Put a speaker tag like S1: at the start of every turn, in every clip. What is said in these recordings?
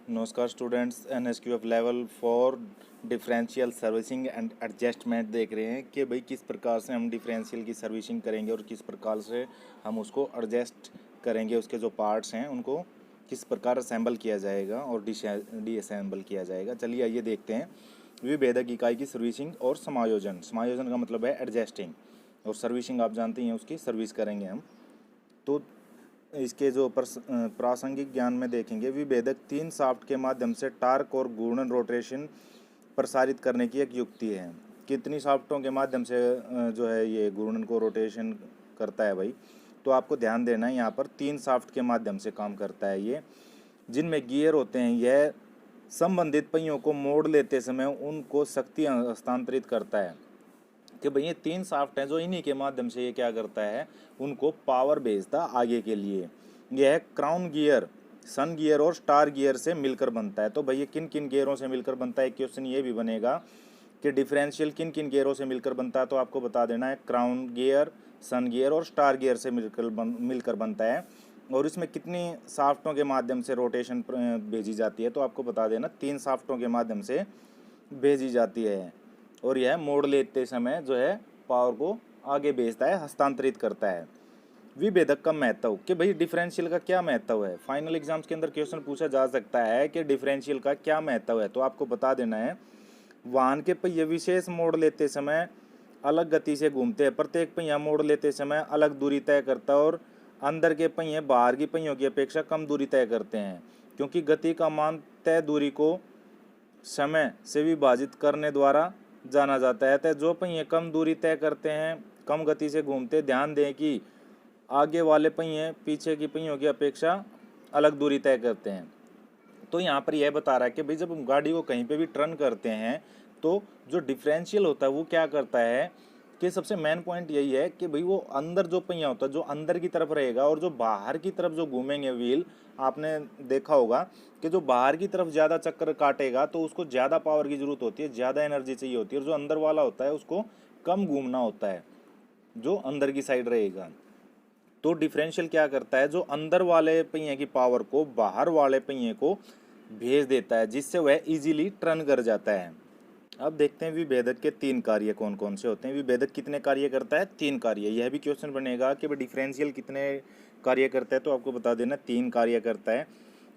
S1: नमस्कार students, NSQF level 4 differential servicing and adjustment देख रहे हैं कि भाई किस प्रकार से हम डिफरेंशियल की सर्विसिंग करेंगे और किस प्रकार से हम उसको एडजस्ट करेंगे। उसके जो पार्ट्स हैं उनको किस प्रकार असेंबल किया जाएगा और डिसअसेंबल किया जाएगा। चलिए आइए देखते हैं। विभेदक इकाई की सर्विसिंग और समायोजन। समायोजन का मतलब है एडजस्टिंग और सर्विसिंग आप जानते हैं, उसकी सर्विस करेंगे हम। तो इसके जो प्रासंगिक ज्ञान में देखेंगे, विभेदक 3 शाफ्ट के माध्यम से टार्क और घूर्णन रोटेशन प्रसारित करने की एक युक्ति है। कितनी शाफ्टों के माध्यम से जो है ये घूर्णन को रोटेशन करता है भाई? तो आपको ध्यान देना है, यहाँ पर 3 शाफ्ट के माध्यम से काम करता है ये, जिनमें गियर होते हैं। यह संबंधित पहियों को मोड़ लेते समय उनको शक्ति हस्तांतरित करता है कि भाई ये 3 शाफ्ट हैं जो इन्हीं के माध्यम से ये क्या करता है, उनको पावर भेजता आगे के लिए। यह क्राउन गियर, सन गियर और स्टार गियर से मिलकर बनता है। तो भाई ये किन किन गियरों से मिलकर बनता है? क्वेश्चन ये भी बनेगा कि डिफरेंशियल किन किन गियरों से मिलकर बनता है, तो आपको बता देना है क्राउन गियर, सन गियर और स्टार गियर से मिलकर बनता है। और इसमें कितनी शाफ्टों के माध्यम से रोटेशन भेजी जाती है, तो आपको बता देना 3 शाफ्टों के माध्यम से भेजी जाती है। और यह मोड़ लेते समय जो है पावर को आगे भेजता है, हस्तांतरित करता है। विभेदक का महत्व, कि भाई डिफरेंशियल का क्या महत्व है। फाइनल एग्जाम्स के अंदर क्वेश्चन पूछा जा सकता है कि डिफरेंशियल का क्या महत्व है, तो आपको बता देना है वाहन के पहिए विशेष मोड़ लेते समय अलग गति से घूमते हैं। प्रत्येक पहिया मोड़ लेते समय अलग दूरी तय करता है और अंदर के पहिए बाहर की पहियों की अपेक्षा कम दूरी तय करते हैं, क्योंकि गति का मान तय दूरी को समय से विभाजित करने द्वारा जाना जाता है। तो जो पहिए कम दूरी तय करते हैं, कम गति से घूमते, ध्यान दें कि आगे वाले पहिए पीछे की पहियों की अपेक्षा अलग दूरी तय करते हैं। तो यहाँ पर यह बता रहा है कि भाई जब हम गाड़ी को कहीं पे भी टर्न करते हैं तो जो डिफरेंशियल होता है वो क्या करता है कि सबसे मेन पॉइंट यही है कि भाई वो अंदर जो पहिया होता है जो अंदर की तरफ रहेगा और जो बाहर की तरफ जो घूमेंगे व्हील, आपने देखा होगा कि जो बाहर की तरफ ज़्यादा चक्कर काटेगा तो उसको ज़्यादा पावर की ज़रूरत होती है, ज़्यादा एनर्जी चाहिए होती है, और जो अंदर वाला होता है उसको कम घूमना होता है, जो अंदर की साइड रहेगा। तो डिफरेंशियल क्या करता है, जो अंदर वाले पहिए की पावर को बाहर वाले पहिए को भेज देता है, जिससे वह इजीली टर्न कर जाता है। अब देखते हैं विभेदक के 3 कार्य कौन कौन से होते हैं। विभेदक कितने कार्य करता है? 3 कार्य। यह भी क्वेश्चन बनेगा कि भाई डिफरेंशियल कितने कार्य करता है, तो आपको बता देना 3 कार्य करता है।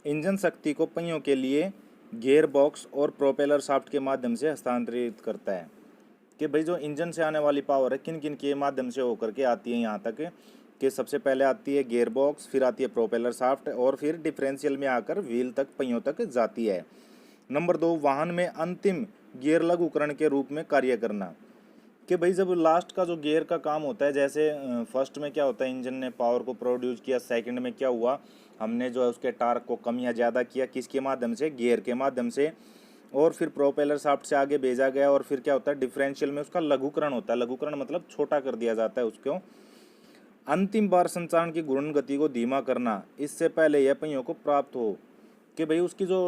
S1: इंजन शक्ति को पहियों के लिए गियर बॉक्स और प्रोपेलर शाफ्ट के माध्यम से हस्तांतरित करता है। कि भाई जो इंजन से आने वाली पावर है किन किन के माध्यम से होकर के आती है यहाँ तक कि सबसे पहले आती है गियर बॉक्स, फिर आती है प्रोपेलर शाफ्ट और फिर डिफरेंशियल में आकर व्हील तक, पहियों तक जाती है। नंबर 2, वाहन में अंतिम गियर लघु उपकरण के रूप में कार्य करना। कि भाई जब लास्ट का जो गियर का काम होता है, जैसे फर्स्ट में क्या होता है, इंजन ने पावर को प्रोड्यूस किया, सेकंड में क्या हुआ, हमने जो है उसके टार्क को कम या ज़्यादा किया, किसके माध्यम से? गियर के माध्यम से। और फिर प्रोपेलर शाफ्ट से आगे भेजा गया और फिर क्या होता है, डिफरेंशियल में उसका लघुकरण होता है। लघुकरण मतलब छोटा कर दिया जाता है उसको। अंतिम बार संचालन की घूर्णन गति को धीमा करना, इससे पहले यह पहियों को प्राप्त हो। कि भाई उसकी जो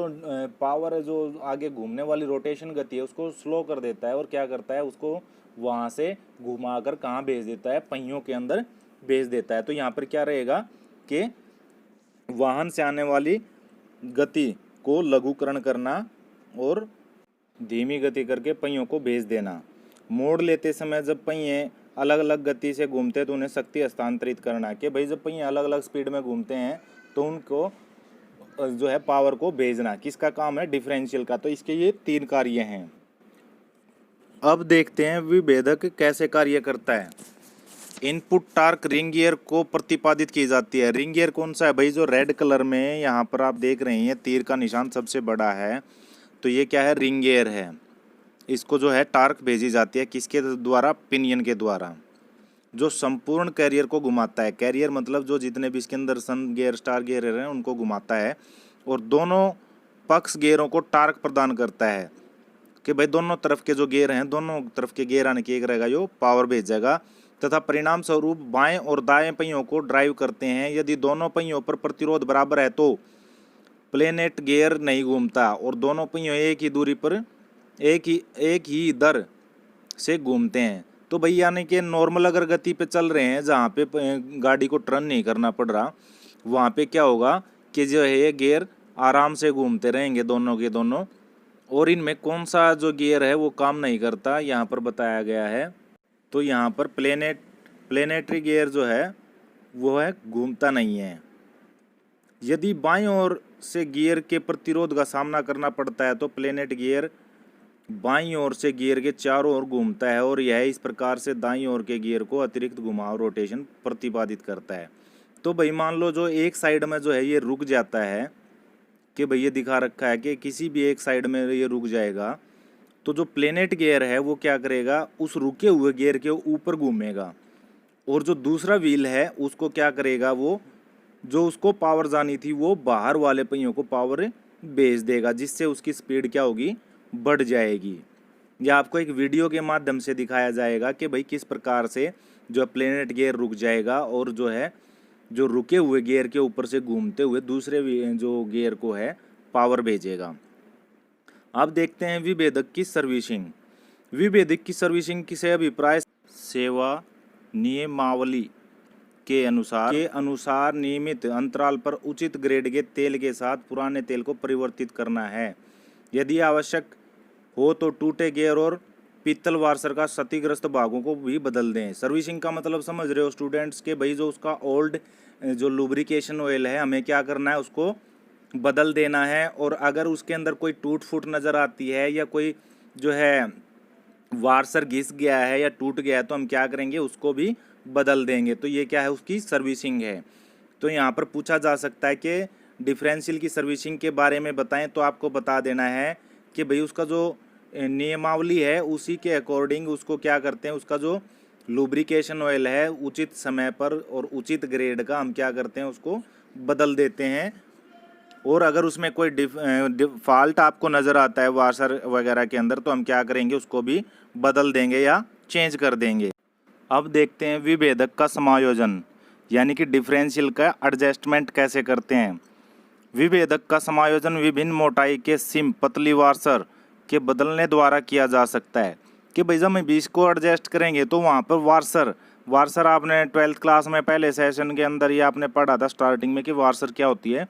S1: पावर है, जो आगे घूमने वाली रोटेशन गति है, उसको स्लो कर देता है और क्या करता है, उसको वहाँ से घुमाकर कहाँ भेज देता है? पहियों के अंदर भेज देता है। तो यहाँ पर क्या रहेगा कि वाहन से आने वाली गति को लघुकरण करना और धीमी गति करके पहियों को भेज देना। मोड़ लेते समय जब पहिए अलग अलग गति से घूमते हैं तो उन्हें शक्ति हस्तांतरित करना। कि भाई जब पहिए अलग अलग स्पीड में घूमते हैं तो उनको जो है पावर को भेजना, किसका काम है? डिफरेंशियल का। तो इसके ये 3 कार्य हैं। अब देखते हैं विभेदक कैसे कार्य करता है। इनपुट टार्क रिंग गियर को प्रतिपादित की जाती है। रिंग गियर कौन सा है भाई? जो रेड कलर में यहाँ पर आप देख रहे हैं, तीर का निशान सबसे बड़ा है, तो ये क्या है? रिंग गियर है। इसको जो है टार्क भेजी जाती है किसके द्वारा? पिनियन के द्वारा, जो संपूर्ण कैरियर को घुमाता है। कैरियर मतलब जो जितने भी इसके अंदर सन गियर, स्टार गियर हैं, उनको घुमाता है और दोनों पक्ष गियरों को टार्क प्रदान करता है। कि भाई दोनों तरफ के जो गियर हैं, दोनों तरफ के गियर आने की एक रहेगा जो पावर भेजेगा, तथा परिणाम स्वरूप बाएं और दाएं पहियों को ड्राइव करते हैं। यदि दोनों पहियों पर प्रतिरोध बराबर है तो प्लेनेट गियर नहीं घूमता और दोनों पहियों एक ही दूरी पर एक ही दर से घूमते हैं। तो भाई यानी कि नॉर्मल अगर गति पे चल रहे हैं, जहाँ पे गाड़ी को टर्न नहीं करना पड़ रहा, वहाँ पे क्या होगा कि जो है ये गियर आराम से घूमते रहेंगे दोनों के दोनों। और इनमें कौन सा जो गियर है वो काम नहीं करता यहाँ पर बताया गया है। तो यहाँ पर प्लेनेटरी गियर जो है वो है घूमता नहीं है। यदि बाईं ओर से गियर के प्रतिरोध का सामना करना पड़ता है तो प्लेनेट गियर बाईं ओर से गियर के चारों ओर घूमता है और यह इस प्रकार से दाईं ओर के गियर को अतिरिक्त घुमाव रोटेशन प्रतिपादित करता है। तो भाई मान लो जो एक साइड में जो है ये रुक जाता है, कि भाई ये दिखा रखा है कि किसी भी एक साइड में ये रुक जाएगा, तो जो प्लेनेट गियर है वो क्या करेगा, उस रुके हुए गियर के ऊपर घूमेगा और जो दूसरा व्हील है उसको क्या करेगा, वो जो उसको पावर जानी थी वो बाहर वाले पहियों को पावर भेज देगा, जिससे उसकी स्पीड क्या होगी, बढ़ जाएगी। यह आपको एक वीडियो के माध्यम से दिखाया जाएगा कि भाई किस प्रकार से जो प्लेनेट गियर रुक जाएगा और जो है जो रुके हुए गियर के ऊपर से घूमते हुए दूसरे जो गियर को है पावर भेजेगा। अब देखते हैं विभेदक की सर्विसिंग। विभेदक की सर्विसिंग किसे अभिप्राय सेवा नियमावली के अनुसार नियमित अंतराल पर उचित ग्रेड के तेल के साथ पुराने तेल को परिवर्तित करना है। यदि आवश्यक हो तो टूटे गियर और पीतल वार्सर का क्षतिग्रस्त भागों को भी बदल दें। सर्विसिंग का मतलब समझ रहे हो स्टूडेंट्स के भाई जो उसका ओल्ड जो लुब्रिकेशन ऑयल है हमें क्या करना है, उसको बदल देना है। और अगर उसके अंदर कोई टूट फूट नज़र आती है या कोई जो है वार्सर घिस गया है या टूट गया है तो हम क्या करेंगे, उसको भी बदल देंगे। तो ये क्या है, उसकी सर्विसिंग है। तो यहाँ पर पूछा जा सकता है कि डिफरेंशियल की सर्विसिंग के बारे में बताएं, तो आपको बता देना है कि भाई उसका जो नियमावली है उसी के अकॉर्डिंग उसको क्या करते हैं, उसका जो लुब्रिकेशन ऑयल है उचित समय पर और उचित ग्रेड का हम क्या करते हैं, उसको बदल देते हैं। और अगर उसमें कोई फॉल्ट आपको नज़र आता है वाशर वगैरह के अंदर तो हम क्या करेंगे, उसको भी बदल देंगे या चेंज कर देंगे। अब देखते हैं विभेदक का समायोजन, यानी कि डिफरेंशियल का एडजस्टमेंट कैसे करते हैं। विभेदक का समायोजन विभिन्न मोटाई के सिम पतली वाशर के बदलने द्वारा किया जा सकता है। कि भाई जब हम 20 को एडजस्ट करेंगे तो वहाँ पर वार्सर आपने 12th क्लास में पहले सेशन के अंदर ये आपने पढ़ा था स्टार्टिंग में कि वार्सर क्या होती है।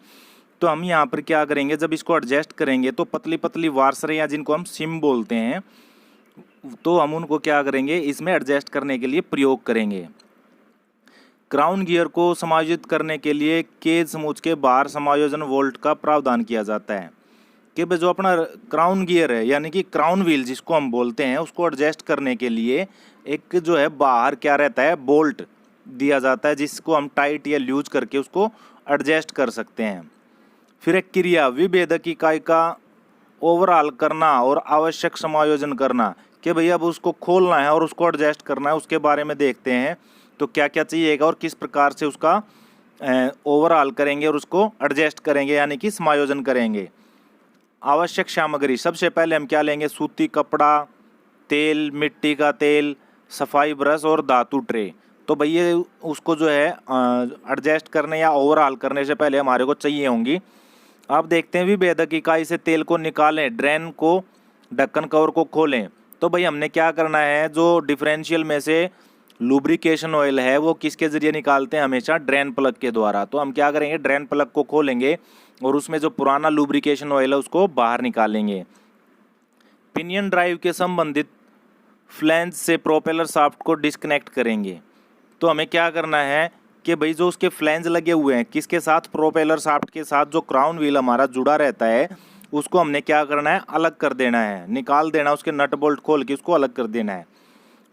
S1: तो हम यहाँ पर क्या करेंगे, जब इसको एडजस्ट करेंगे तो पतली पतली वार्सर या जिनको हम सिम बोलते हैं, तो हम उनको क्या करेंगे, इसमें एडजस्ट करने के लिए प्रयोग करेंगे। क्राउन गियर को समायोजित करने के लिए केज समूच के बाहर समायोजन वोल्ट का प्रावधान किया जाता है। कि भाई जो अपना क्राउन गियर है यानी कि क्राउन व्हील जिसको हम बोलते हैं, उसको एडजस्ट करने के लिए एक जो है बाहर क्या रहता है, बोल्ट दिया जाता है, जिसको हम टाइट या लूज करके उसको एडजस्ट कर सकते हैं। फिर एक क्रिया विभेदक इकाई का ओवरऑल करना और आवश्यक समायोजन करना। कि भाई अब उसको खोलना है और उसको एडजस्ट करना है, उसके बारे में देखते हैं तो क्या क्या चाहिएगा और किस प्रकार से उसका ओवरऑल करेंगे और उसको एडजस्ट करेंगे यानी कि समायोजन करेंगे। आवश्यक सामग्री, सबसे पहले हम क्या लेंगे, सूती कपड़ा, तेल, मिट्टी का तेल, सफाई ब्रश और धातु ट्रे। तो भैया उसको जो है एडजस्ट करने या ओवरऑल करने से पहले हमारे को चाहिए होंगी। आप देखते हैं विभेदक इकाई से तेल को निकालें, ड्रेन को ढक्कन कवर को खोलें। तो भाई हमने क्या करना है, जो डिफरेंशियल में से लुब्रिकेशन ऑयल है वो किसके ज़रिए निकालते हैं, हमेशा ड्रेन प्लग के द्वारा। तो हम क्या करेंगे, ड्रेन प्लग को खोलेंगे और उसमें जो पुराना लुब्रिकेशन ऑयल है उसको बाहर निकालेंगे। पिनियन ड्राइव के संबंधित फ्लैंज से प्रोपेलर शाफ्ट को डिस्कनेक्ट करेंगे। तो हमें क्या करना है कि भाई जो उसके फ्लैंज लगे हुए हैं किसके साथ, प्रोपेलर शाफ्ट के साथ, जो क्राउन व्हील हमारा जुड़ा रहता है उसको हमने क्या करना है, अलग कर देना है, निकाल देना, उसके नट बोल्ट खोल के उसको अलग कर देना है।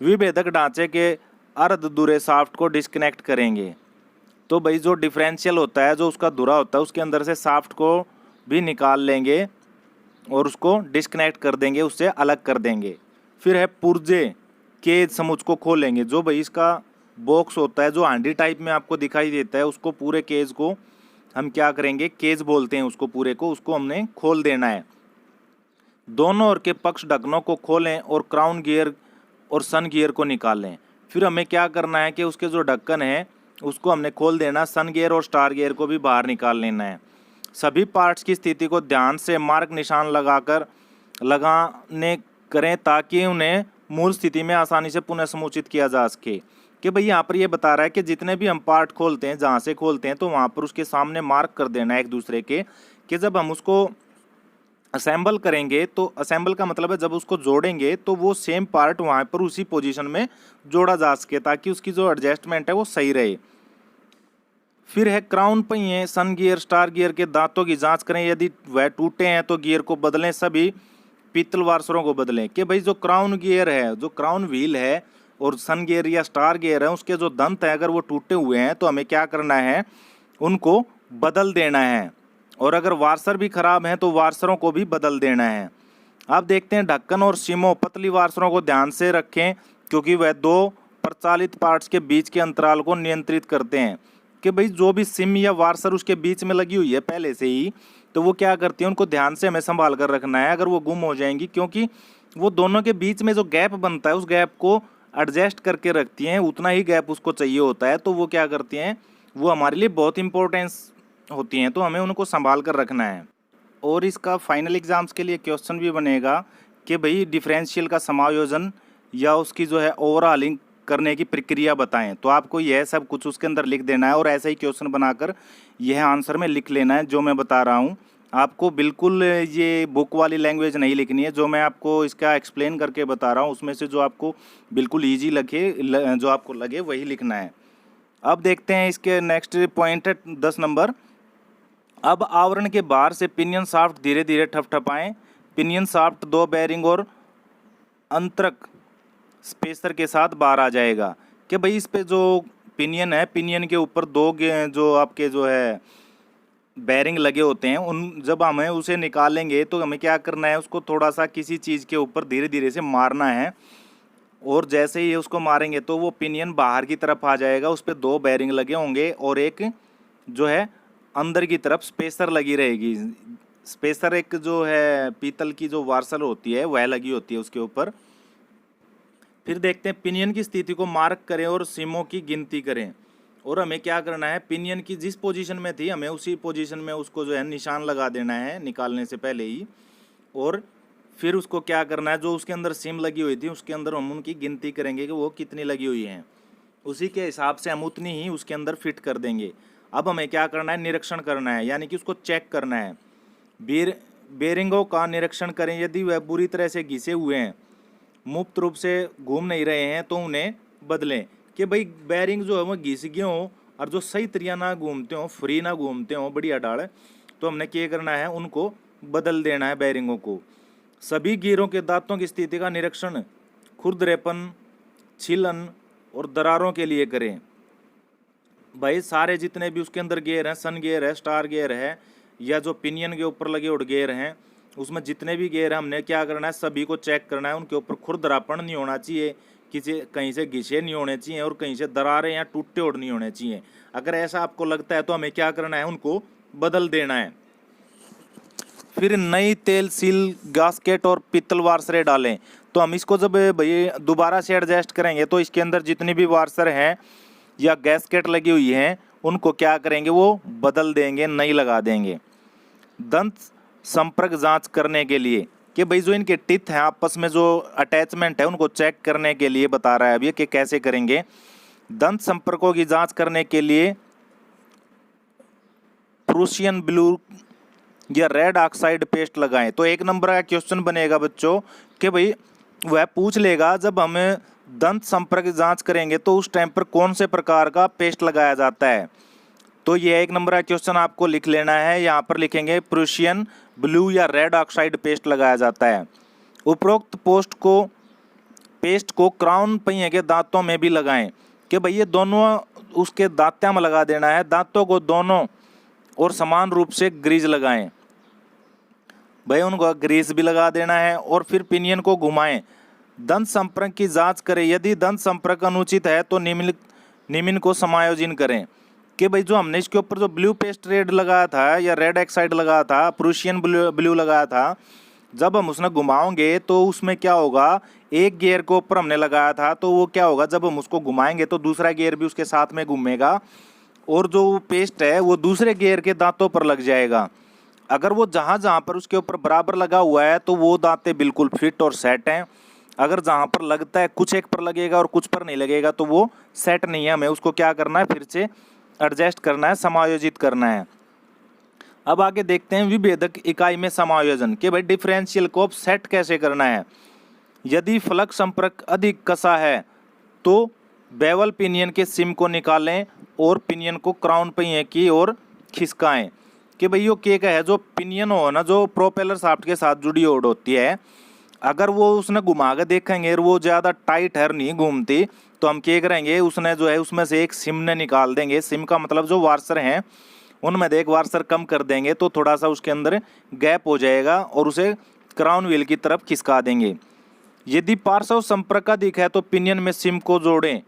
S1: विभेदक ढांचे के अर्ध दूरे शाफ्ट को डिस्कनेक्ट करेंगे। तो भाई जो डिफरेंशियल होता है, जो उसका धुरा होता है, उसके अंदर से शाफ्ट को भी निकाल लेंगे और उसको डिस्कनेक्ट कर देंगे, उससे अलग कर देंगे। फिर है पुर्जे केज समुच को खोलेंगे। जो भाई इसका बॉक्स होता है जो हांडी टाइप में आपको दिखाई देता है, उसको पूरे केज को हम क्या करेंगे, केज बोलते हैं उसको, पूरे को उसको हमने खोल देना है। दोनों ओर के पक्ष ढक्कनों को खोलें और क्राउन गियर और सन गियर को निकालें। फिर हमें क्या करना है कि उसके जो ढक्कन है उसको हमने खोल देना, सन गियर और स्टार गियर को भी बाहर निकाल लेना है। सभी पार्ट्स की स्थिति को ध्यान से मार्क निशान लगाने करें ताकि उन्हें मूल स्थिति में आसानी से पुनः समुचित किया जा सके। कि भाई यहाँ पर ये बता रहा है कि जितने भी हम पार्ट खोलते हैं, जहाँ से खोलते हैं तो वहाँ पर उसके सामने मार्क कर देना है एक दूसरे के, कि जब हम उसको असेंबल करेंगे, तो असेंबल का मतलब है जब उसको जोड़ेंगे तो वो सेम पार्ट वहाँ पर उसी पोजीशन में जोड़ा जा सके, ताकि उसकी जो एडजस्टमेंट है वो सही रहे। फिर है क्राउन पहिए, सन गियर, स्टार गियर के दांतों की जांच करें, यदि वह टूटे हैं तो गियर को बदलें, सभी पीतल वार्सरों को बदलें। कि भाई जो क्राउन गियर है, जो क्राउन व्हील है और सन गियर या स्टार गियर है, उसके जो दंत हैं अगर वो टूटे हुए हैं तो हमें क्या करना है, उनको बदल देना है। और अगर वार्सर भी खराब हैं तो वार्सरों को भी बदल देना है। अब देखते हैं ढक्कन और सिमों, पतली वार्सरों को ध्यान से रखें क्योंकि वह दो प्रचालित पार्ट्स के बीच के अंतराल को नियंत्रित करते हैं। कि भाई जो भी सिम या वार्सर उसके बीच में लगी हुई है पहले से ही, तो वो क्या करती है, उनको ध्यान से हमें संभाल कर रखना है। अगर वो गुम हो जाएंगी, क्योंकि वो दोनों के बीच में जो गैप बनता है उस गैप को एडजस्ट करके रखती हैं, उतना ही गैप उसको चाहिए होता है, तो वो क्या करती हैं, वो हमारे लिए बहुत इंपॉर्टेंस होती हैं, तो हमें उनको संभाल कर रखना है। और इसका फाइनल एग्ज़ाम्स के लिए क्वेश्चन भी बनेगा कि भाई डिफरेंशियल का समायोजन या उसकी जो है ओवरऑलिंग करने की प्रक्रिया बताएं। तो आपको यह सब कुछ उसके अंदर लिख देना है और ऐसा ही क्वेश्चन बनाकर यह आंसर में लिख लेना है जो मैं बता रहा हूँ। आपको बिल्कुल ये बुक वाली लैंग्वेज नहीं लिखनी है, जो मैं आपको इसका एक्सप्लेन करके बता रहा हूँ उसमें से जो आपको बिल्कुल ईजी लगे, जो आपको लगे वही लिखना है। अब देखते हैं इसके नेक्स्ट पॉइंट है 10 नंबर। अब आवरण के बाहर से पिनियन शाफ्ट धीरे धीरे ठपठपाएं। पिनियन शाफ्ट दो बेरिंग और अंतरक स्पेसर के साथ बाहर आ जाएगा। कि भाई इस पे जो पिनियन है, पिनियन के ऊपर दो जो आपके जो है बेरिंग लगे होते हैं, उन जब हमें उसे निकालेंगे तो हमें क्या करना है, उसको थोड़ा सा किसी चीज़ के ऊपर धीरे धीरे से मारना है। और जैसे ही उसको मारेंगे तो वो पिनियन बाहर की तरफ आ जाएगा, उस पर दो बेरिंग लगे होंगे और एक जो है अंदर की तरफ स्पेसर लगी रहेगी। स्पेसर एक जो है पीतल की जो वार्सल होती है वह लगी होती है उसके ऊपर। फिर देखते हैं पिनियन की स्थिति को मार्क करें और सिमों की गिनती करें। और हमें क्या करना है, पिनियन की जिस पोजीशन में थी हमें उसी पोजीशन में उसको जो है निशान लगा देना है निकालने से पहले ही। और फिर उसको क्या करना है, जो उसके अंदर सिम लगी हुई थी उसके अंदर हम उनकी गिनती करेंगे कि वो कितनी लगी हुई हैं, उसी के हिसाब से हम उतनी ही उसके अंदर फिट कर देंगे। अब हमें क्या करना है, निरीक्षण करना है, यानी कि उसको चेक करना है। बेरिंगों का निरीक्षण करें, यदि वह बुरी तरह से घिसे हुए हैं, मुक्त रूप से घूम नहीं रहे हैं तो उन्हें बदलें। कि भाई बेरिंग जो है वो घिस गए हों और जो सही तरिया ना घूमते हों, फ्री ना घूमते हों, बढ़िया डाल, तो हमने क्या करना है, उनको बदल देना है बेरिंगों को। सभी गियरों के दांतों की स्थिति का निरीक्षण खुरदरेपन, छीलन और दरारों के लिए करें। भाई सारे जितने भी उसके अंदर गियर हैं, सन गियर है, स्टार गियर है, या जो पिनियन के ऊपर लगे उड़ गियर हैं, उसमें जितने भी गियर हैं हमने क्या करना है, सभी को चेक करना है। उनके ऊपर खुरदरापन नहीं होना चाहिए, किसी कहीं से घिसे नहीं होने चाहिए और कहीं से दरारें या टूटे उड़ नहीं होने चाहिए। अगर ऐसा आपको लगता है तो हमें क्या करना है, उनको बदल देना है। फिर नई तेल सील गास्केट और पीतल वार्सरें डालें। तो हम इसको जब भाई दोबारा से एडजस्ट करेंगे तो इसके अंदर जितनी भी वार्सर हैं या गैस्केट लगी हुई हैं उनको क्या करेंगे, वो बदल देंगे, नई लगा देंगे। दंत संपर्क जांच करने के लिए, कि भाई जो इनके टीथ हैं आपस में जो अटैचमेंट है उनको चेक करने के लिए बता रहा है अब ये कि कैसे करेंगे। दंत संपर्कों की जांच करने के लिए प्रूशियन ब्लू या रेड ऑक्साइड पेस्ट लगाएं। तो 1 नंबर का क्वेश्चन बनेगा बच्चों कि भाई वह पूछ लेगा जब हम दंत संपर्क जांच करेंगे तो उस टाइम पर कौन से प्रकार का पेस्ट लगाया जाता है। तो ये 1 नंबर का क्वेश्चन आपको लिख लेना है। यहाँ पर लिखेंगे प्रूशियन ब्लू या रेड ऑक्साइड पेस्ट लगाया जाता है। उपरोक्त पेस्ट को क्राउन पहिए के दांतों में भी लगाएं। कि भाई ये दोनों उसके दांतों में लगा देना है, दांतों को दोनों और समान रूप से ग्रीज लगाएं। भाई उनको ग्रीस भी लगा देना है। और फिर पिनियन को घुमाएं। दंत संपर्क की जांच करें, यदि दंत संपर्क अनुचित है तो निम्न को समायोजन करें। कि भाई जो हमने इसके ऊपर जो ब्लू पेस्ट रेड लगाया था या रेड ऑक्साइड लगाया था, प्रूशियन ब्लू लगाया था, जब हम उसने घुमाओगे तो उसमें क्या होगा, एक गियर के ऊपर हमने लगाया था तो वो क्या होगा, जब हम उसको घुमाएंगे तो दूसरा गियर भी उसके साथ में घूमेगा और जो पेस्ट है वो दूसरे गियर के दांतों पर लग जाएगा। अगर वो जहाँ जहाँ पर उसके ऊपर बराबर लगा हुआ है तो वो दांतें बिल्कुल फिट और सेट हैं। अगर जहाँ पर लगता है कुछ एक पर लगेगा और कुछ पर नहीं लगेगा तो वो सेट नहीं है, हमें उसको क्या करना है, फिर से एडजस्ट करना है, समायोजित करना है। अब आगे देखते हैं विभेदक इकाई में समायोजन कि भाई डिफरेंशियल को सेट कैसे करना है। यदि फलक संपर्क अधिक कसा है तो बेवल पिनियन के सिम को निकालें और पिनियन को क्राउन पहिए की ओर खिसकाएं। कि भाई यो केक है जो पिनियन हो ना, जो प्रोपेलर शाफ्ट के साथ जुड़ी ओड होती है, अगर वो उसने घुमा के देखेंगे और वो ज़्यादा टाइट है नहीं घूमती, तो हम क्या करेंगे, उसने जो है उसमें से एक सिम ने निकाल देंगे। सिम का मतलब जो वार्सर हैं उनमें से एक वार्सर कम कर देंगे तो थोड़ा सा उसके अंदर गैप हो जाएगा और उसे क्राउन व्हील की तरफ खिसका देंगे। यदि पार्श्व संपर्क अधिक है तो पिनियन में सिम को जोड़ें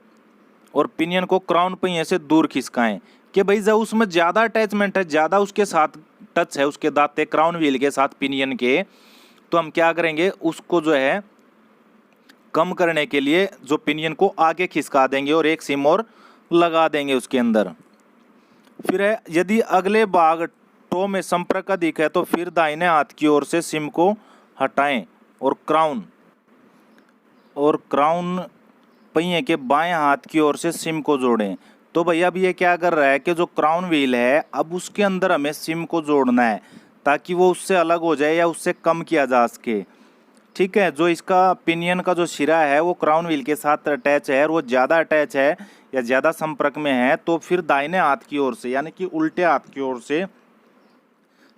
S1: और पिनियन को क्राउन पहिए से दूर खिसकाएं। कि भाई जब उसमें ज़्यादा अटैचमेंट है, ज़्यादा उसके साथ टच है उसके दांते क्राउन व्हील के साथ पिनियन के, तो हम क्या करेंगे, उसको जो है कम करने के लिए जो पिनियन को आगे खिसका देंगे और एक सिम और लगा देंगे उसके अंदर। फिर है यदि अगले भाग टो में संपर्क अधिक है तो फिर दाहिने हाथ की ओर से सिम को हटाएं और क्राउन पहिए के बाएं हाथ की ओर से सिम को जोड़ें। तो भैया अब ये क्या कर रहा है कि जो क्राउन व्हील है अब उसके अंदर हमें सिम को जोड़ना है ताकि वो उससे अलग हो जाए या उससे कम किया जा सके। ठीक है, जो इसका पिनियन का जो सिरा है वो क्राउन व्हील के साथ अटैच है और वो ज़्यादा अटैच है या ज़्यादा संपर्क में है, तो फिर दाहिने हाथ की ओर से यानी कि उल्टे हाथ की ओर से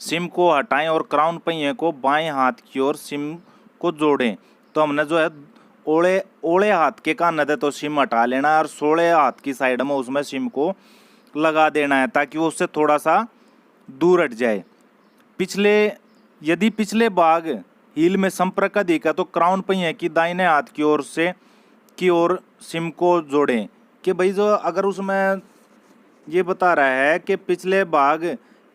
S1: सिम को हटाएं और क्राउन पहिए को बाएं हाथ की ओर सिम को जोड़ें। तो हमने जो है ओले हाथ के कान थे तो सिम हटा लेना है और सोले हाथ की साइड में उसमें सिम को लगा देना है ताकि वो उससे थोड़ा सा दूर हट जाए। यदि पिछले भाग हील में संपर्क अधिक है तो क्राउन पहिए की दाहिने हाथ की ओर सिम को जोड़ें। कि भाई जो अगर उसमें ये बता रहा है कि पिछले भाग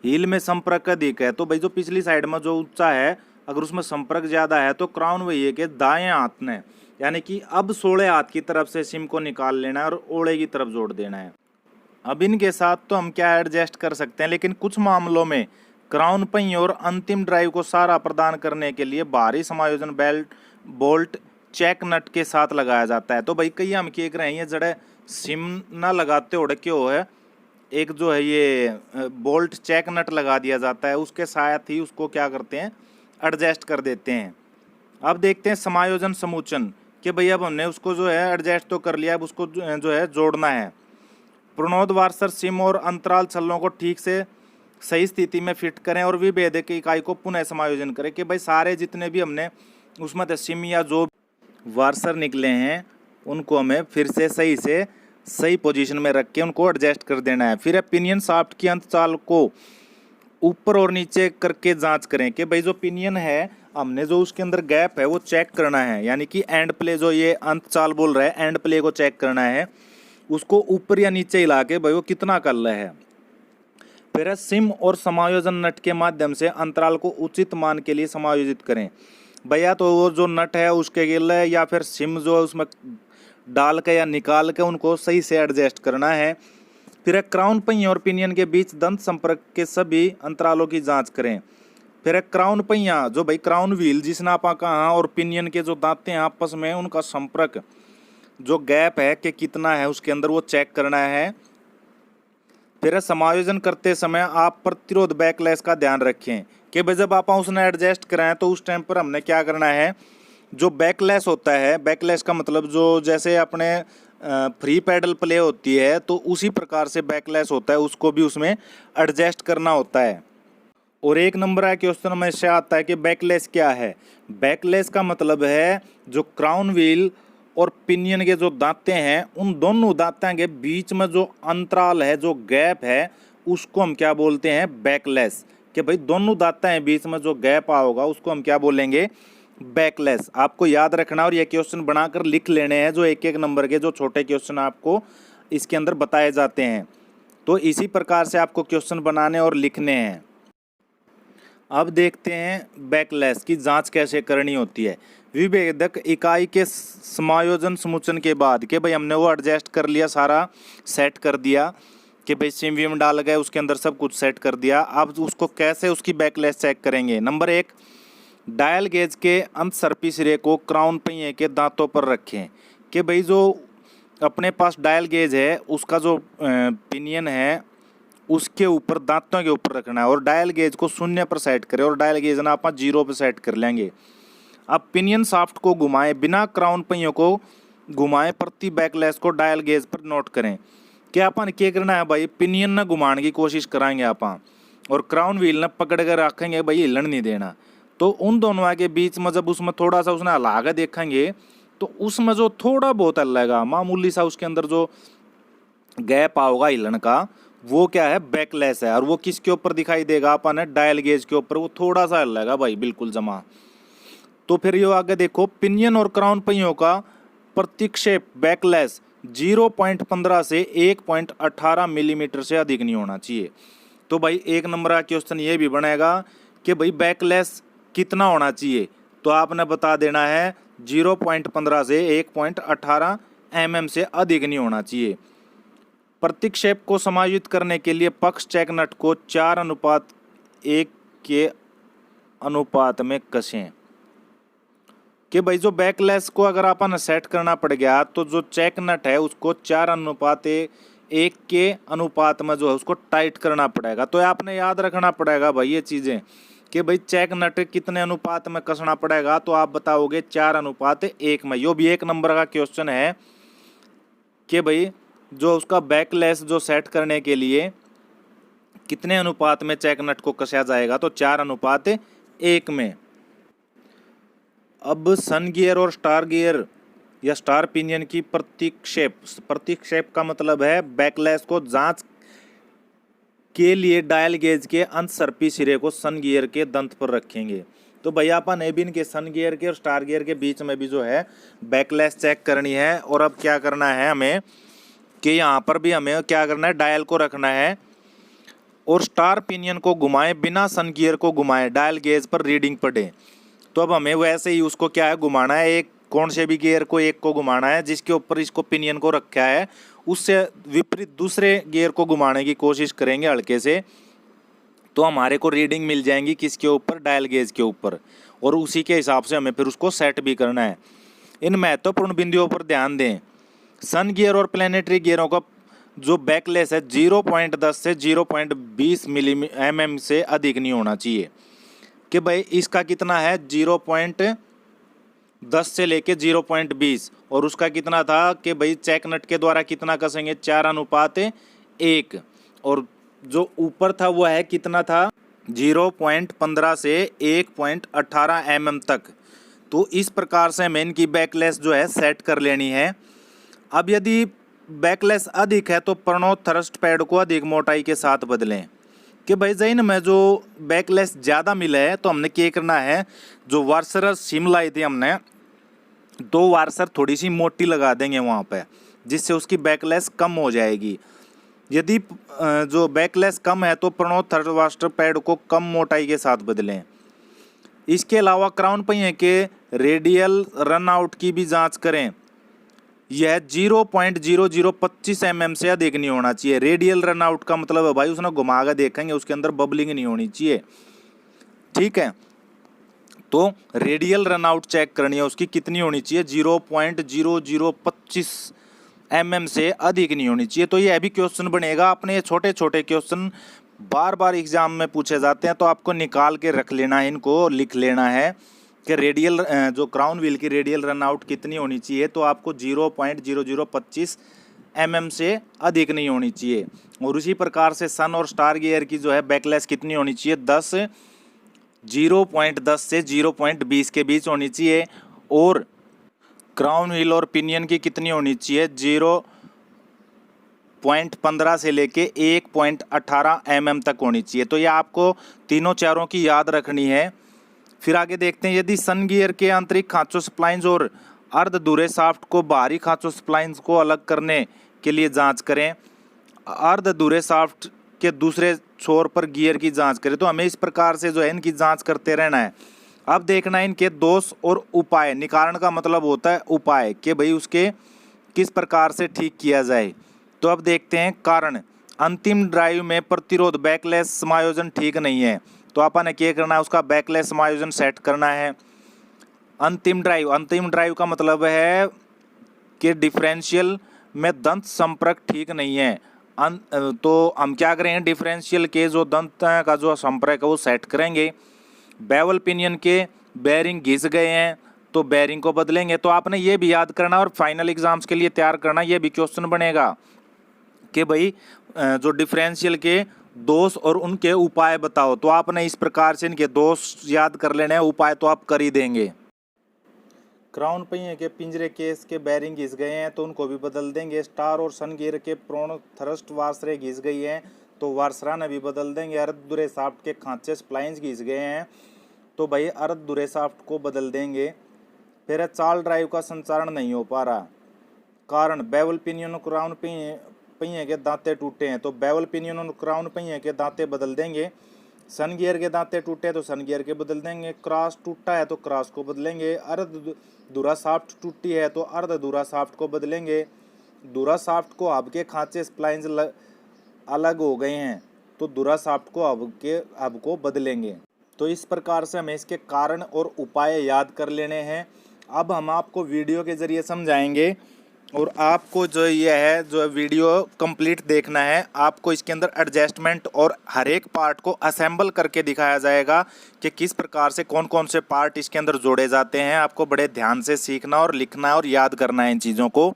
S1: हील में संपर्क अधिक है तो भाई जो पिछली साइड में जो ऊंचा है अगर उसमें संपर्क ज़्यादा है तो क्राउन पहिए के दाएं हाथ ने यानी कि अब सोले हाथ की तरफ से सिम को निकाल लेना है और ओले की तरफ जोड़ देना है। अब इनके साथ तो हम क्या एडजस्ट कर सकते हैं, लेकिन कुछ मामलों में क्राउन पहिए और अंतिम ड्राइव को सहारा प्रदान करने के लिए बाहरी समायोजन बोल्ट चेक नट के साथ लगाया जाता है। तो भाई कई हम क्या कर रहे हैं, ये जड़े सिम ना लगाते उड़ क्यों है, एक जो है ये बोल्ट चेक नट लगा दिया जाता है, उसके साथ ही उसको क्या करते हैं एडजस्ट कर देते हैं। अब देखते हैं समायोजन समूचन कि भाई अब हमने उसको जो है एडजस्ट तो कर लिया, अब उसको जो है जोड़ना है। प्रणोद वार्सर सिम और अंतराल छल्लों को ठीक से सही स्थिति में फिट करें और विभेदक इकाई को पुनः समायोजन करें। कि भाई सारे जितने भी हमने उसमें सिम या जो वार्सर निकले हैं उनको हमें फिर से सही पोजीशन में रख के उनको एडजस्ट कर देना है। फिर पिनियन शाफ्ट की अंतचाल को ऊपर और नीचे करके जांच करें। कि भाई जो पिनियन है हमने जो उसके अंदर गैप है वो चेक करना है, यानी कि एंड प्ले जो ये अंतचाल बोल रहा है एंड प्ले को चेक करना है, उसको ऊपर या नीचे हिला के भाई वो कितना कर रहा है। फिर सिम और समायोजन नट के माध्यम से अंतराल को उचित मान के लिए समायोजित करें। भैया तो वो जो नट है उसके गिले या फिर सिम जो उसमें डाल के या निकाल के उनको सही से एडजस्ट करना है। फिर क्राउन पहिए और पिनियन के बीच दंत संपर्क के सभी अंतरालों की जांच करें। फिर क्राउन पहिया जो भाई क्राउन व्हील जिसने आप कहा और पिनियन के जो दांते हैं आपस में उनका संपर्क जो गैप है कि कितना है उसके अंदर वो चेक करना है। फिर समायोजन करते समय आप प्रतिरोध बैकलैश का ध्यान रखें कि भाई जब आप उसने एडजस्ट कराएं तो उस टाइम पर हमने क्या करना है, जो बैकलैश होता है, बैकलैश का मतलब जो जैसे अपने फ्री पैडल प्ले होती है तो उसी प्रकार से बैकलैश होता है, उसको भी उसमें एडजस्ट करना होता है। और एक नंबर है क्वेश्चन में से आता है कि बैकलैश क्या है। बैकलैश का मतलब है जो क्राउन व्हील और पिनियन के जो दांते हैं उन दोनों दांतों के बीच में जो अंतराल है, जो गैप है, उसको हम क्या बोलते हैं बैकलैश। कि भाई दोनों दांतों के बीच में जो गैप होगा उसको हम क्या बोलेंगे बैकलैश। आपको याद रखना और ये क्वेश्चन बनाकर लिख लेने हैं, जो एक नंबर के जो छोटे क्वेश्चन आपको इसके अंदर बताए जाते हैं। तो इसी प्रकार से आपको क्वेश्चन बनाने और लिखने हैं। अब देखते हैं बैकलैश की जांच कैसे करनी होती है। विभेदक इकाई के समायोजन समुचन के बाद कि भाई हमने वो एडजस्ट कर लिया, सारा सेट कर दिया कि भाई सिम विम डाल गए उसके अंदर सब कुछ सेट कर दिया। अब उसको कैसे उसकी बैकलैश चेक करेंगे। नंबर 1, डायल गेज के अंत सर्पी सिरे को क्राउन पहिए के दांतों पर रखें। कि भाई जो अपने पास डायल गेज है उसका जो पिनियन है उसके ऊपर दांतों के ऊपर रखना है और डायल गेज को 0 पर सेट करें और डायल गेज ना आप 0 पर सेट कर लेंगे। अब पिनियन शाफ्ट को घुमाएं, बिना क्राउन पहियों को घुमाएं, प्रति बैकलेस को डायल गेज पर नोट करें। क्या अपन क्या करना है भाई, पिनियन ना घुमाने की कोशिश कराएंगे अपन और क्राउन व्हील ना पकड़ कर रखेंगे भाई, हिलन नहीं देना। तो उन दोनों के बीच में जब उसमें थोड़ा सा उसने हला के देखेंगे तो उसमें जो थोड़ा बहुत हल्लेगा मामूली सा, उसके अंदर जो गैप आओगा हिलन का, वो क्या है, बैकलेस है। और वो किसके ऊपर दिखाई देगा अपन है, डायल गेज के ऊपर, वो थोड़ा सा हल्लेगा भाई, बिल्कुल जमा। तो फिर ये आगे देखो, पिनियन और क्राउन पहियों का प्रतिक्षेप बैकलेस 0.15 से 1.18 मिलीमीटर से अधिक नहीं होना चाहिए। तो भाई 1 नंबर का क्वेश्चन ये भी बनेगा कि भाई बैकलेस कितना होना चाहिए, तो आपने बता देना है 0.15 से 1.18 mm से अधिक नहीं होना चाहिए। प्रतिक्षेप को समायोजित करने के लिए पक्ष चेक नट को 4:1 के अनुपात में कसें। कि भाई जो बैकलेस को अगर अपन सेट करना पड़ गया तो जो चेक नट है उसको 4:1 के अनुपात में जो है उसको टाइट करना पड़ेगा। तो आपने याद रखना पड़ेगा भाई ये चीज़ें कि भाई चेक नट कितने अनुपात में कसना पड़ेगा, तो आप बताओगे 4:1 में। यो भी 1 नंबर का क्वेश्चन है कि भाई जो उसका बैकलेस जो सेट करने के लिए कितने अनुपात में चेक नट को कसा जाएगा, तो 4:1 में। अब सन गियर और स्टार गियर या स्टार पिनियन की प्रतिक्षेप का मतलब है बैकलेस को जांच के लिए डायल गेज के अंतसर्पी सिरे को सन गियर के दंत पर रखेंगे। तो भैया अपन एबिन के सन गियर के और स्टार गियर के बीच में भी जो है बैकलेस चेक करनी है। और अब क्या करना है हमें कि यहाँ पर भी हमें क्या करना है, डायल को रखना है और स्टार पिनियन को घुमाएं, बिना सन गियर को घुमाएं, डायल गेज पर रीडिंग पढ़े। तो अब हमें वैसे ही उसको क्या है, घुमाना है, एक कौन से भी गियर को एक को घुमाना है जिसके ऊपर इसको पिनियन को रखा है, उससे विपरीत दूसरे गियर को घुमाने की कोशिश करेंगे हल्के से, तो हमारे को रीडिंग मिल जाएंगी किसके ऊपर, डायल गेज के ऊपर। और उसी के हिसाब से हमें फिर उसको सेट भी करना है। इन महत्वपूर्ण बिंदुओं पर ध्यान दें। सन गियर और प्लैनेटरी गियरों का जो बैकलेस है 0.10 से 0.20 mm से अधिक नहीं होना चाहिए। कि भाई इसका कितना है 0.10 से लेके 0.20, और उसका कितना था कि भाई चेक नट के द्वारा कितना कसेंगे 4:1, और जो ऊपर था वो है कितना था 0.15 से 1.18 mm तक। तो इस प्रकार से हमें इनकी बैकलेस जो है सेट कर लेनी है। अब यदि बैकलेस अधिक है तो प्रणोद थ्रस्ट पैड को अधिक मोटाई के साथ बदलें। कि भाई जैन में जो बैकलेस ज़्यादा मिला है तो हमने क्या करना है, जो वार्सर सिम लाई थी हमने 2 वार्सर थोड़ी सी मोटी लगा देंगे वहाँ पे, जिससे उसकी बैकलेस कम हो जाएगी। यदि जो बैकलेस कम है तो प्रणोद थ्रस्ट पैड को कम मोटाई के साथ बदलें। इसके अलावा क्राउन पहिए के रेडियल रन आउट की भी जांच करें। यह 0.0025 mm से अधिक नहीं होना चाहिए। रेडियल रन आउट का मतलब है भाई उसने घुमा कर देखेंगे उसके अंदर बबलिंग नहीं होनी चाहिए, ठीक है। तो रेडियल रन आउट चेक करनी है, उसकी कितनी होनी चाहिए 0.0025 mm से अधिक नहीं होनी चाहिए। तो यह भी क्वेश्चन बनेगा अपने, ये छोटे छोटे क्वेश्चन बार बार एग्जाम में पूछे जाते हैं, तो आपको निकाल के रख लेना है, इनको लिख लेना है कि रेडियल जो क्राउन व्हील की रेडियल रन आउट कितनी होनी चाहिए, तो आपको 0.0025 mm से अधिक नहीं होनी चाहिए। और उसी प्रकार से सन और स्टार गियर की जो है बैकलेस कितनी होनी चाहिए 0.10 से 0.20 के बीच होनी चाहिए। और क्राउन व्हील और पिनियन की कितनी होनी चाहिए 0.15 से लेके 1.18 mm तक होनी चाहिए। तो ये आपको तीनों चारों की याद रखनी है। फिर आगे देखते हैं, यदि सन गियर के आंतरिक खांचों स्प्लाइंस और अर्ध धुरे शाफ्ट को बाहरी खांचों स्प्लाइंस को अलग करने के लिए जांच करें। अर्ध धुरे शाफ्ट के दूसरे छोर पर गियर की जांच करें। तो हमें इस प्रकार से जो है इनकी जांच करते रहना है। अब देखना है इनके दोष और उपाय। निवारण का मतलब होता है उपाय, कि भाई उसके किस प्रकार से ठीक किया जाए। तो अब देखते हैं कारण। अंतिम ड्राइव में प्रतिरोध बैकलेस समायोजन ठीक नहीं है, तो अपन ने क्या करना है, उसका बैकलेस समायोजन सेट करना है। अंतिम ड्राइव का मतलब है कि डिफरेंशियल में दंत संपर्क ठीक नहीं है। तो हम क्या करेंगे, डिफरेंशियल के जो दंत का जो संपर्क है वो सेट करेंगे। बेवल पिनियन के बेरिंग घिस गए हैं तो बेरिंग को बदलेंगे। तो आपने ये भी याद करना और फाइनल एग्जाम्स के लिए तैयार करना, ये भी क्वेश्चन बनेगा कि भाई जो डिफरेंशियल के दोष और उनके उपाय बताओ। तो आपने इस प्रकार से इनके दोष याद कर लेने हैं, उपाय तो आप कर ही देंगे। क्राउन पहिए के पिंजरे केस के बेरिंग घिस गए हैं तो उनको भी बदल देंगे। स्टार और सन गियर के प्रोन थ्रस्ट वाशरे घिस गई हैं तो वार्सरान भी बदल देंगे। अर्धदुरे साफ्ट के खांचे स्प्लाइंस घिस गए हैं तो भाई अर्धदुरे साफ्ट को बदल देंगे। फिर चाल ड्राइव का संचालन नहीं हो पा रहा, कारण बेवल पिनियन क्राउन पहिए के दांते टूटे हैं तो बेवल पिनियन और क्राउन पहिए के दांते बदल देंगे। सन गियर के दांते टूटे तो सन गियर के बदल देंगे। क्रॉस टूटा है तो क्रॉस को बदलेंगे। अर्ध धुरा साफ्ट टूटी है तो अर्ध धुरा साफ्ट को बदलेंगे। धुरा साफ्ट को हब के खांचे स्प्लाइंस अलग हो गए हैं तो धुरा साफ्ट को हब को बदलेंगे। तो इस प्रकार से हमें इसके कारण और उपाय याद कर लेने हैं। अब हम आपको वीडियो के जरिए समझाएंगे और आपको जो ये है जो वीडियो कंप्लीट देखना है। आपको इसके अंदर एडजस्टमेंट और हर एक पार्ट को असेंबल करके दिखाया जाएगा कि किस प्रकार से कौन कौन से पार्ट इसके अंदर जोड़े जाते हैं। आपको बड़े ध्यान से सीखना और लिखना और याद करना है इन चीज़ों को।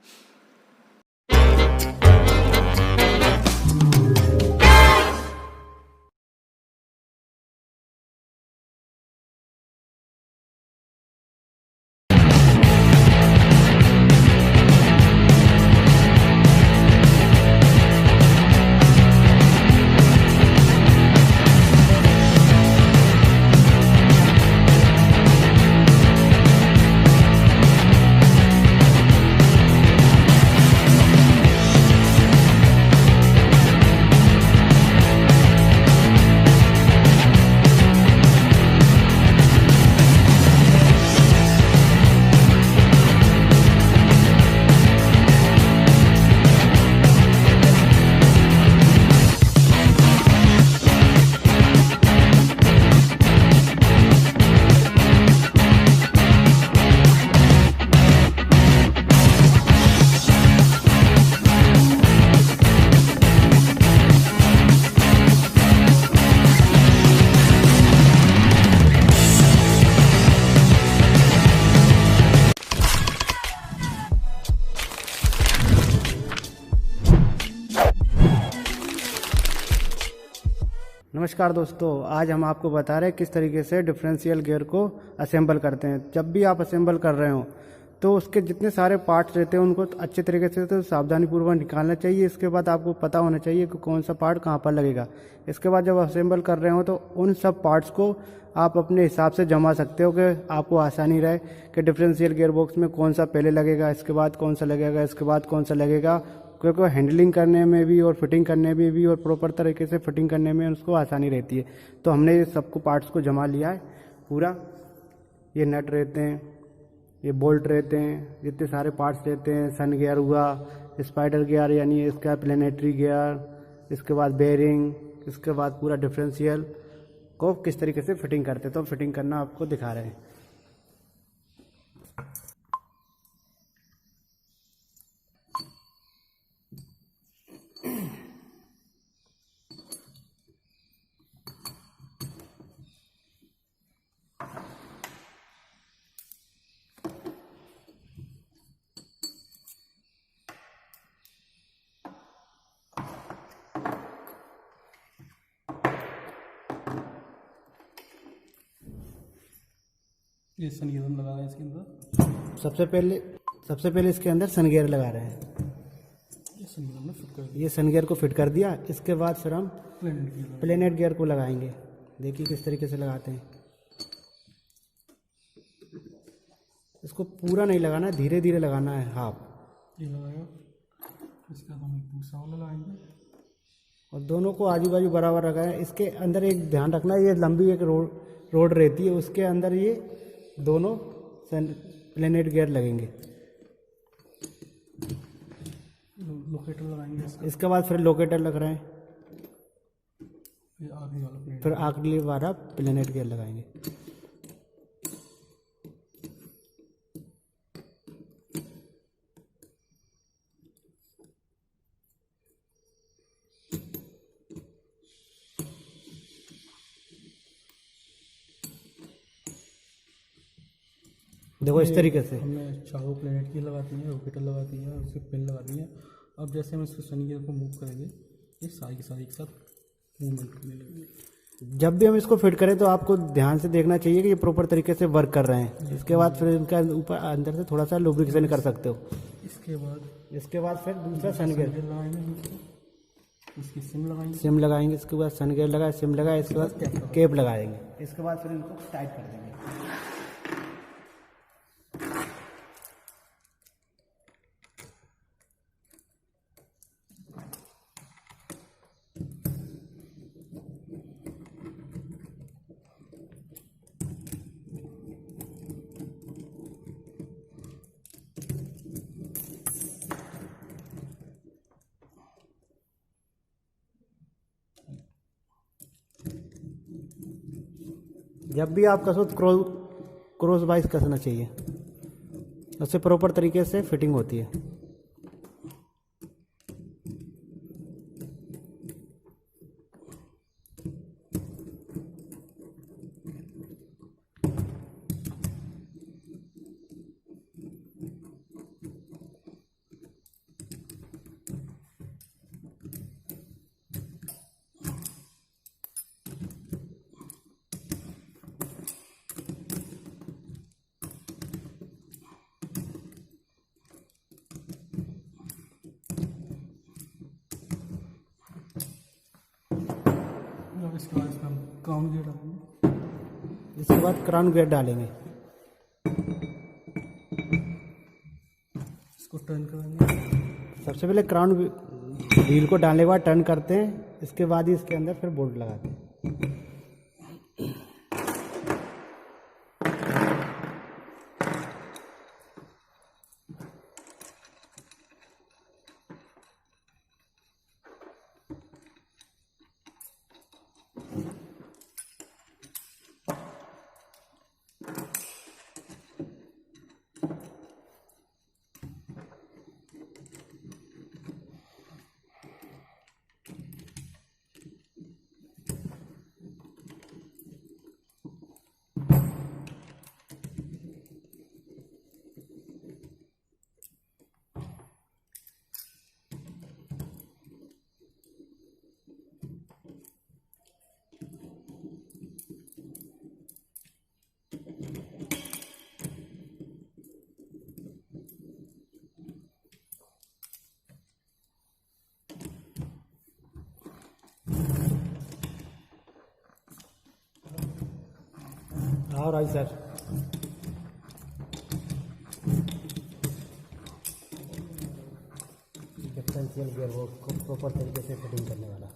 S2: नमस्कार दोस्तों, आज हम आपको बता रहे हैं किस तरीके से डिफरेंशियल गियर को असेंबल करते हैं। जब भी आप असेंबल कर रहे हो तो उसके जितने सारे पार्ट्स रहते हैं उनको अच्छे तरीके से तो सावधानीपूर्वक निकालना चाहिए। इसके बाद आपको पता होना चाहिए कि कौन सा पार्ट कहाँ पर लगेगा। इसके बाद जब असेंबल कर रहे हो तो उन सब पार्ट्स को आप अपने हिसाब से जमा सकते हो कि आपको आसानी रहे कि डिफरेंशियल गियर बॉक्स में कौन सा पहले लगेगा, इसके बाद कौन सा लगेगा, इसके बाद कौन सा लगेगा, क्योंकि हैंडलिंग करने में भी और फिटिंग करने में भी और प्रॉपर तरीके से फिटिंग करने में उसको आसानी रहती है। तो हमने ये सबको पार्ट्स को जमा लिया है पूरा। ये नट रहते हैं, ये बोल्ट रहते हैं, जितने सारे पार्ट्स रहते हैं। सन गियर हुआ, स्पाइडर गियर यानी इसका प्लेनेटरी गियर, इसके बाद बेरिंग, इसके बाद पूरा डिफरेंशियल को किस तरीके से फिटिंग करते हैं तो फिटिंग करना आपको दिखा रहे हैं।
S3: ये सन गियर लगा रहे हैं इसके अंदर।
S2: सबसे पहले इसके अंदर सन गियर लगा रहे हैं।
S3: ये सन गियर हमने फिट कर दिया।
S2: ये सन गियर को फिट कर दिया। इसके बाद फिर हम प्लेनेट गियर को लगाएंगे। देखिए किस तरीके से लगाते हैं। इसको पूरा नहीं लगाना है, धीरे धीरे लगाना है, हाफ।
S3: ये लगाया, इसका हम एक दूसरा वाला लगाएंगे
S2: और दोनों को आजू बाजू बराबर रखा है। इसके अंदर एक ध्यान रखना है, ये लंबी एक रोड रहती है, उसके अंदर ये दोनों प्लेनेट गियर लगेंगे।
S3: लोकेटर लगाएंगे
S2: इसके बाद फिर लोकेटर लग रहे हैं,
S3: ये आगे वाला प्लेट।
S2: फिर अगली बार आप प्लेनेट गियर लगाएंगे। देखो इस तरीके से।
S3: हमने चारों प्लेनेट की लगा दी है, रोकेटर लगा दी है, उसके पिन लगा दी है। अब जैसे हम इसको शनि गियर को मूव करेंगे, ये सारी की सारी एक साथ मूवमेंट करने लगेंगे।
S2: जब भी हम इसको फिट करें तो आपको ध्यान से देखना चाहिए कि ये प्रॉपर तरीके से वर्क कर रहे हैं। इसके बाद फिर इनका ऊपर अंदर से थोड़ा सा लुब्रिकेशन कर सकते हो। इसके बाद फिर दूसरा सन गियर
S3: लगाएंगे, इसकी सिम लगाएंगे,
S2: सिम लगाएंगे, इसके बाद सन गियर लगाए, सिम लगाए, इसके बाद केप लगाएंगे, इसके बाद फिर इनको टाइट कर देंगे। जब भी आप कसो तो क्रॉस वाइज कसना चाहिए, उससे प्रॉपर तरीके से फिटिंग होती है।
S3: अब इसके बाद इसमें हम क्राउन गियर डालेंगे।
S2: इसके बाद क्राउन गियर डालेंगे,
S3: इसको टर्न करेंगे।
S2: सबसे पहले क्राउन व्हील को डालने के बाद टर्न करते हैं, इसके बाद ही इसके अंदर फिर बोल्ट लगाते हैं। और आई सर, डिफरेंशियल गियर वो प्रॉपर तरीके से फिटिंग करने वाला।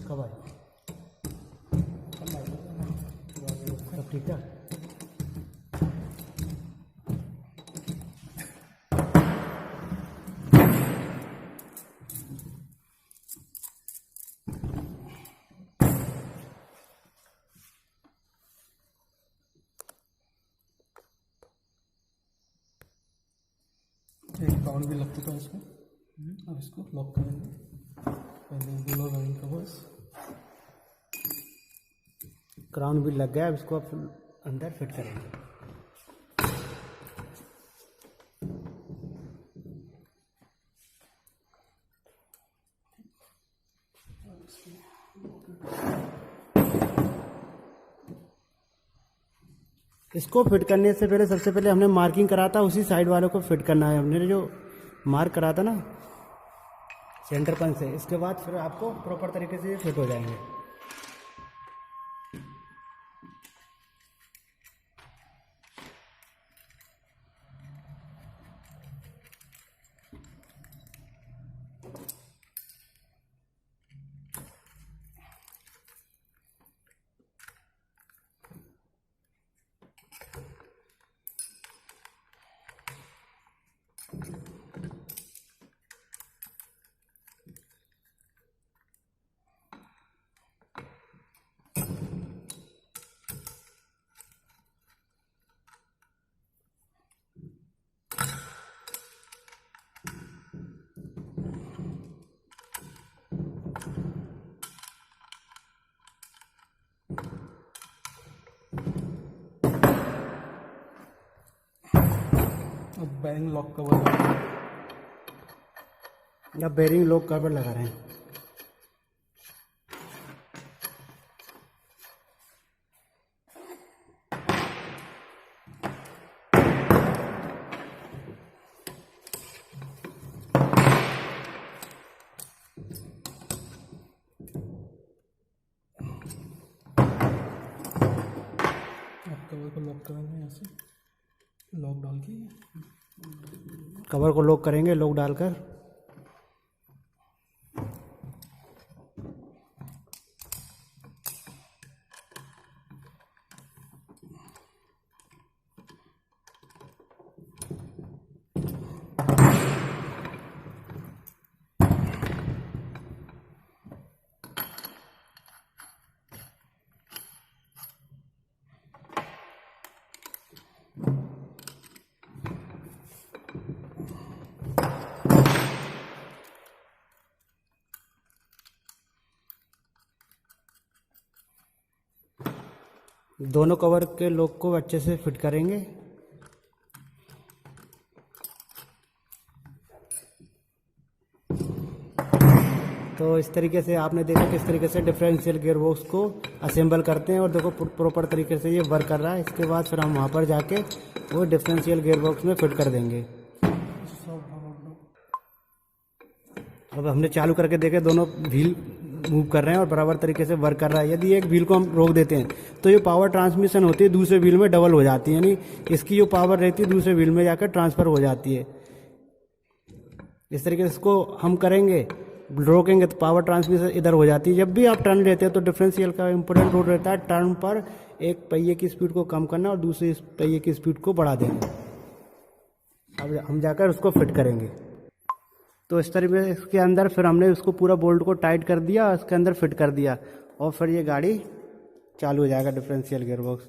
S2: कब आए? सब ठीक है।
S3: एक क्राउन भी लग चुका है इसमें। अब इसको लॉक करेंगे। पहले दो लगाएंगे कवर्स।
S2: क्राउन भी लग गया, अब इसको आप अंदर फिट करेंगे। इसको फिट करने से पहले सबसे पहले हमने मार्किंग करा था, उसी साइड वालों को फिट करना है। हमने जो मार्क करा था ना सेंटर पंच से, इसके बाद फिर आपको प्रॉपर तरीके से ये फिट हो जाएंगे।
S3: अब बैरिंग लॉक कवर
S2: या बेरिंग लॉक कवर लगा रहे हैं।
S3: अब कवर को लॉक करेंगे यहाँ से, लॉक डाल के
S2: कवर को लॉक करेंगे लॉक डालकर। दोनों कवर के लॉक को अच्छे से फिट करेंगे। तो इस तरीके से आपने देखा किस तरीके से डिफरेंशियल गियर बॉक्स को असेंबल करते हैं और देखो प्रॉपर तरीके से ये वर्क कर रहा है। इसके बाद फिर हम वहाँ पर जाके वो डिफरेंशियल गियर बॉक्स में फिट कर देंगे। अब हमने चालू करके देखे दोनों व्हील मूव कर रहे हैं और बराबर तरीके से वर्क कर रहा है। यदि एक व्हील को हम रोक देते हैं तो ये पावर ट्रांसमिशन होती है दूसरे व्हील में डबल हो जाती है, यानी इसकी जो पावर रहती है दूसरे व्हील में जाकर ट्रांसफर हो जाती है। इस तरीके से इसको हम करेंगे, रोकेंगे तो पावर ट्रांसमिशन इधर हो जाती है। जब भी आप टर्न लेते हैं तो डिफरेंशियल का इंपॉर्टेंट रोल रहता है टर्न पर एक पहिए की स्पीड को कम करना और दूसरे पहिए की स्पीड को बढ़ा देना। अब हम जाकर उसको फिट करेंगे। तो इस तरीके से इसके अंदर फिर हमने उसको पूरा बोल्ट को टाइट कर दिया, इसके अंदर फिट कर दिया और फिर ये गाड़ी चालू हो जाएगा डिफरेंशियल गियर बॉक्स।